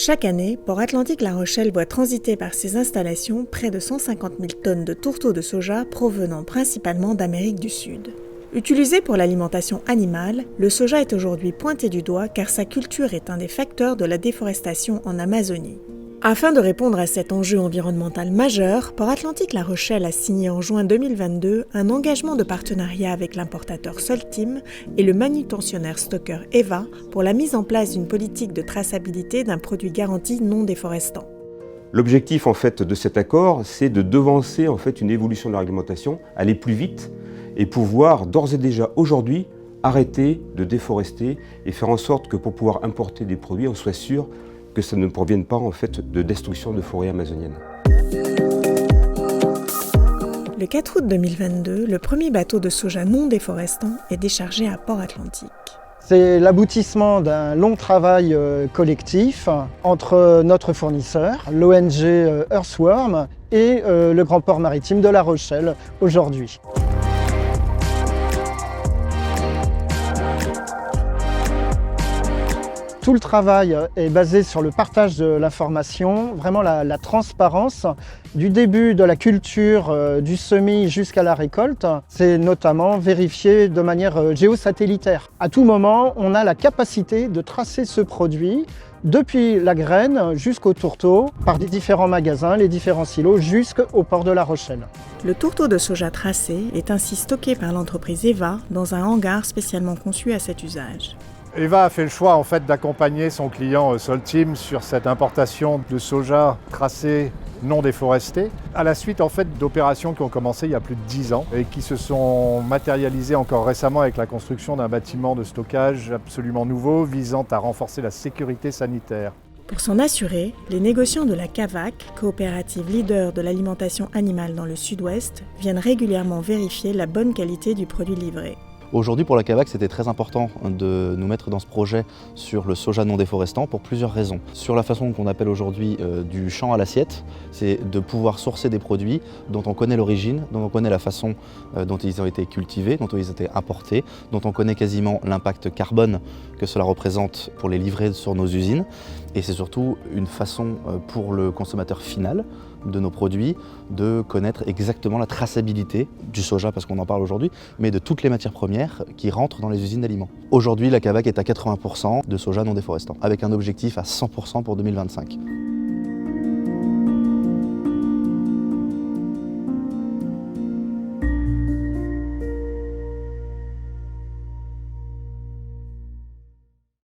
Chaque année, Port Atlantique-La Rochelle voit transiter par ses installations près de 150 000 tonnes de tourteaux de soja provenant principalement d'Amérique du Sud. Utilisé pour l'alimentation animale, le soja est aujourd'hui pointé du doigt car sa culture est un des facteurs de la déforestation en Amazonie. Afin de répondre à cet enjeu environnemental majeur, Port Atlantique-La Rochelle a signé en juin 2022 un engagement de partenariat avec l'importateur Soltim et le manutentionnaire stockeur EVA pour la mise en place d'une politique de traçabilité d'un produit garanti non déforestant. L'objectif de cet accord, c'est de devancer une évolution de la réglementation, aller plus vite et pouvoir d'ores et déjà aujourd'hui arrêter de déforester et faire en sorte que pour pouvoir importer des produits, on soit sûr que ça ne provienne pas de destruction de forêts amazoniennes. Le 4 août 2022, le premier bateau de soja non déforestant est déchargé à Port Atlantique. C'est l'aboutissement d'un long travail collectif entre notre fournisseur, l'ONG Earthworm, et le Grand Port Maritime de La Rochelle aujourd'hui. Tout le travail est basé sur le partage de l'information, vraiment la transparence du début de la culture, du semis jusqu'à la récolte. C'est notamment vérifié de manière géosatellitaire. À tout moment, on a la capacité de tracer ce produit depuis la graine jusqu'au tourteau, par les différents magasins, les différents silos, jusqu'au port de La Rochelle. Le tourteau de soja tracé est ainsi stocké par l'entreprise EVA dans un hangar spécialement conçu à cet usage. EVA a fait le choix d'accompagner son client Soltim sur cette importation de soja tracé non déforesté, à la suite d'opérations qui ont commencé il y a plus de 10 ans et qui se sont matérialisées encore récemment avec la construction d'un bâtiment de stockage absolument nouveau visant à renforcer la sécurité sanitaire. Pour s'en assurer, les négociants de la CAVAC, coopérative leader de l'alimentation animale dans le sud-ouest, viennent régulièrement vérifier la bonne qualité du produit livré. Aujourd'hui, pour la CAVAC, c'était très important de nous mettre dans ce projet sur le soja non déforestant pour plusieurs raisons. Sur la façon qu'on appelle aujourd'hui du champ à l'assiette, c'est de pouvoir sourcer des produits dont on connaît l'origine, dont on connaît la façon dont ils ont été cultivés, dont ils ont été importés, dont on connaît quasiment l'impact carbone que cela représente pour les livrer sur nos usines. Et c'est surtout une façon pour le consommateur final de nos produits de connaître exactement la traçabilité du soja, parce qu'on en parle aujourd'hui, mais de toutes les matières premières qui rentrent dans les usines d'aliments. Aujourd'hui, la CAVAC est à 80% de soja non déforestant, avec un objectif à 100% pour 2025.